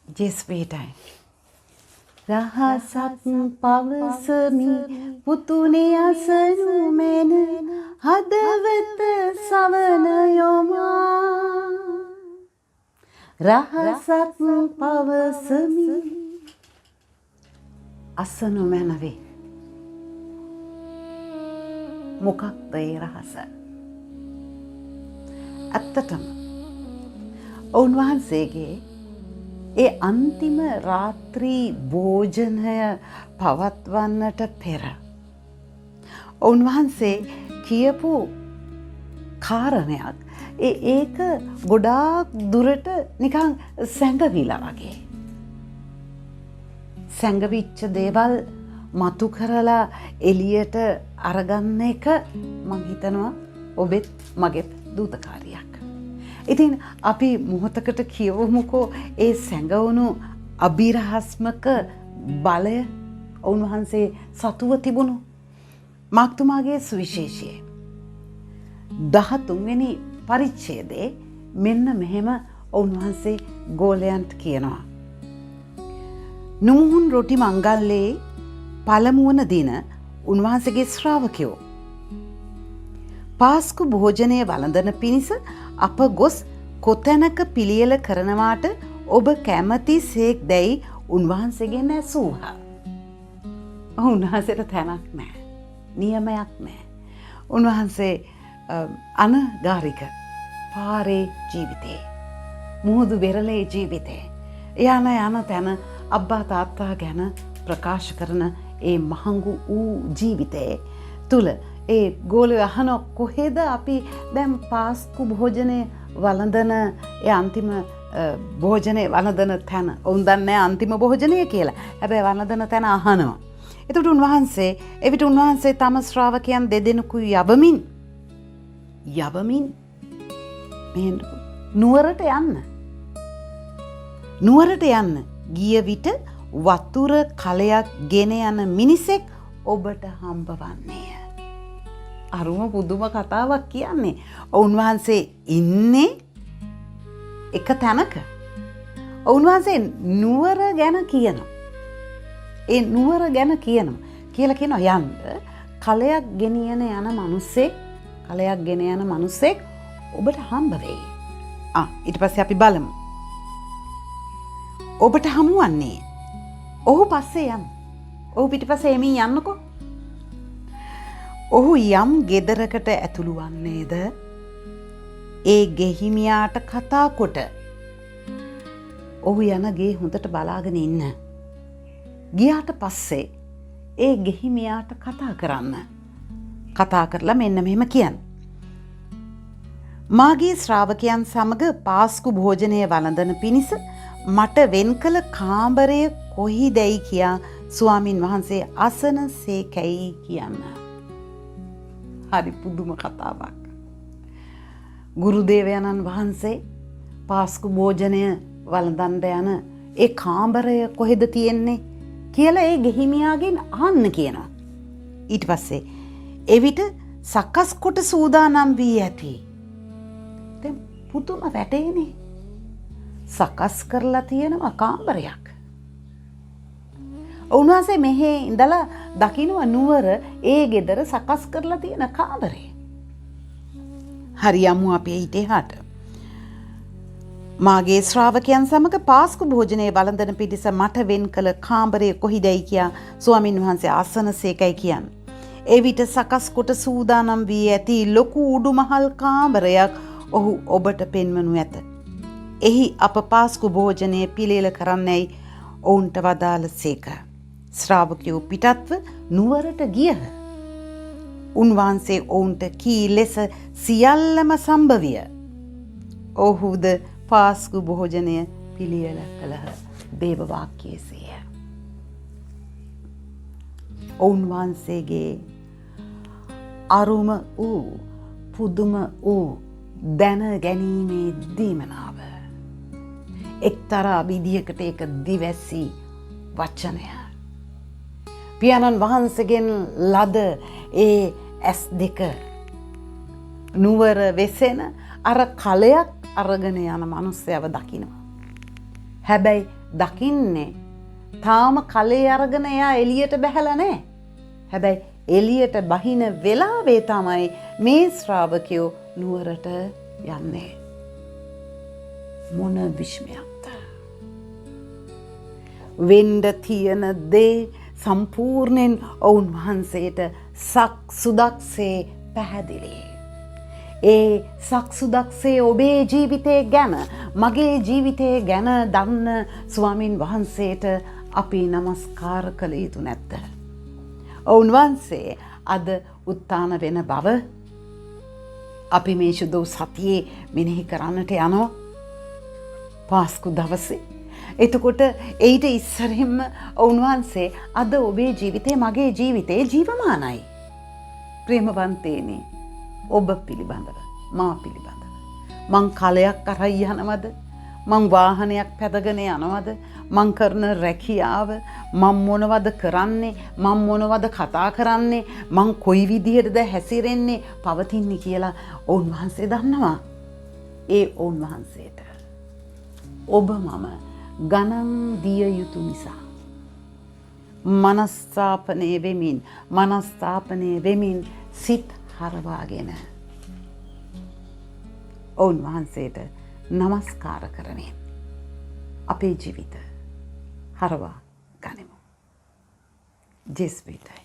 ජෙස්පීටයි. රහසක් පවසමි පුතුනේ අසනු මැන හදවත සවන යොමා. රහසක් පවසමි අසනු මැනවේ. මොකක්ද ඒ රහස? ඇත්තටම උන්වහන්සේගේ ඒ අන්තිම රාත්‍රී භෝජනය පවත්වන්නට පෙර උන්වහන්සේ කියපු කාරණයක් ඒක ගොඩාක් දුරට නිකන් සැඟවිලා වගේ. සැඟවිච්ච දේවල් මතු කරලා එළියට අරගන්න එක මං හිතනවා ඔබෙත් මගෙත් දූතකාරියක්. ඉතින් අපි මොහොතකට කියවමුකෝ ඒ සැඟවුණු අභිරහස්මක බලය උන්වහන්සේ සතුව තිබුණු මාක්තුමාගේ සුවිශේෂයේ 13 වෙනි පරිච්ඡේදයේ මෙන්න මෙහෙම උන්වහන්සේ ගෝලයන්ට කියනවා. නුමුහුන් රොටි මංගල්‍යයේ පළමුවන දින උන්වහන්සේගේ ශ්‍රාවකයෝ පාස්කු භෝජනය වළඳන පිණිස අප ගොස් කොතැනක පිළියෙල කරනවාට ඔබ කැමති සේක් දැයි උන්වහන්සේගෙන් ඇසූහ. උන්වහන්සේට තැනක් නැහැ. නියමයක් නැහැ. උන්වහන්සේ අනගාരിക පාරේ ජීවිතේ මුහුදු වෙරළේ ජීවිතේ යන තැන අබ්බා තාත්තා ගැන ප්‍රකාශ කරන ඒ මහඟු වූ ජීවිතේ තුල ඒ ගෝලය අහන කොහෙද අපි දැන් පාස්කු භෝජනය වළඳන ඒ අන්තිම භෝජනය වළඳන තැන. ඔවුන් දන්නේ අන්තිම භෝජනය කියලා. හැබැයි වළඳන තැන අහනවා. එතකොට උන්වහන්සේ එවිට උන්වහන්සේ තම ශ්‍රාවකයන් දෙදෙනෙකු යවමින් නුවරට යන්න ගිය විට වතුර කලයක් ගෙන යන මිනිසෙක් ඔබට හම්බවන්නේය. අරුම පුදුම කතාවක් කියන්නේ. උන්වහන්සේ ඉන්නේ එක තැනක. උන්වහන්සේ නුවර ගැන කියනවා. ඒ නුවර ගැන කියනවා. කියලා කියනවා යන්න කලයක් ගෙනියන යන මිනිසෙක් ඔබට හම්බ වෙයි. ඊට පස්සේ අපි බලමු. ඔබට හමුවන්නේ. ඔහු පස්සේ යන්න. ඔහු පිටිපස්සේ එමින් යන්නකෝ. ඔහු යම් ගෙදරකට ඇතුළු වන්නේද ඒ ගෙහිමියාට කතා කොට ඔහු යන ගේ හොඳට බලාගෙන ඉන්න. ගියාට පස්සේ ඒ ගෙහිමියාට කතා කරන්න. කතා කරලා මෙන්න මෙහෙම කියන්න. මාගේ ශ්‍රාවකයන් සමග පාස්කු භෝජනය වළඳන පිණිස මට වෙන් කළ කාමරය කොහිදැයි කියා ස්වාමින් වහන්සේ අසන සේකැයි කියන්න. හරි පුදුම කතාවක්. ගුරුදේවයන්න් වහන්සේ පාස්කු භෝජනය වළඳන්න යන ඒ කාමරය කොහෙද තියෙන්නේ කියලා ඒ ගෙහිමියාගෙන් අහන්න කියනවා. ඊට පස්සේ එවිට සකස් කොට සූදානම් වී ඇති. දැන් පුදුම වැටේනේ. සකස් කරලා තියෙනවා කාමරයක්. උන්වහන්සේ මෙහෙ ඉඳලා දකින්න නුවර ඒ ගෙදර සකස් කරලා තියෙන කාමරේ. හරි යමු අපි ඊට එහාට. මාගේ ශ්‍රාවකයන් සමග පාස්කු භෝජනයේ වළඳන පිටිස මට වෙන් කළ කාමරය කොහිදැයි කියා ස්වාමින් වහන්සේ අසනසේකයි කියන්න. එවිට සකස් කොට සූදානම් වී ඇති ලොකු උඩුමහල් කාමරයක් ඔහු ඔබට පෙන්වනු ඇත. එහි අප පාස්කු භෝජනයේ පිළියෙල කරන්නයි ඔවුන්ට වදාළ සේක. ශ්‍රාවකයෝ පිටත්ව නුවරට ගියහ. උන්වහන්සේ ඔවුන්ට කී ලෙස සියල්ලම සම්භවිය. ඔහුද පාස්කු භෝජනය පිළියෙල කළහ. දේව වාක්‍යයේසය. උන්වහන්සේගේ අරුම වූ පුදුම වූ දැන ගැනීමේ දීමනාව. එක්තරා විදියකට ඒක දිවැසි වචනය. පියාණන් වහන්සේගෙන් ලද ඒ ඇස් දෙක නුවර වෙසෙන අර කලයක් අරගෙන යන මිනිස්සයව දකිනවා. හැබැයි දකින්නේ තාම කලේ අරගෙන එයා එළියට බැහැලා නැහැ. හැබැයි එළියට බහින වෙලාවේ තමයි මේ ශ්‍රාවකයෝ නුවරට යන්නේ. මොන විශ්මයක්ද? වෙන්න තියෙන දේ සම්පූර්ණයෙන් ඔවුන් වහන්සේට සක්සුදක්සේ පැහැදිලි. ඒ සක්සුදක්සේ ඔබේ ජීවිතය ගැන, මගේ ජීවිතය ගැන දන්න ස්වාමින් වහන්සේට අපි නමස්කාර කළ යුතු නැද්ද? ඔවුන් වහන්සේ අද උත්ථාන වෙන බව අපි මේ සුදු සතියේ මෙනෙහි කරන්නට යනවා පාස්කු දවසේ. එතකොට ඊට ඉස්සරින්ම ඔවුන් වහන්සේ අද ඔබේ ජීවිතේ, මගේ ජීවිතේ ජීවමානයි. ප්‍රේමවන්තේනි, ඔබ පිළිබඳව, මා පිළිබඳව මං කලයක් අරයි යනවද? මං වාහනයක් පැදගෙන යනවද? මං කරන රැකියාව, මං මොනවද කරන්නේ, මං මොනවද කතා කරන්නේ, මං කොයි විදිහටද හැසිරෙන්නේ, පවතින්නේ කියලා ඔවුන් වහන්සේ දන්නවා. ඒ ඔවුන් වහන්සේට ඔබ මම ගණන් දිය යුතු නිසා මනස්ථාපනය වෙමින් සිත් හරවාගෙන ඔවුන් වහන්සේට නමස්කාර කරමින් අපේ ජීවිත හරවා ගනිමු. ජෙස්පීටයි.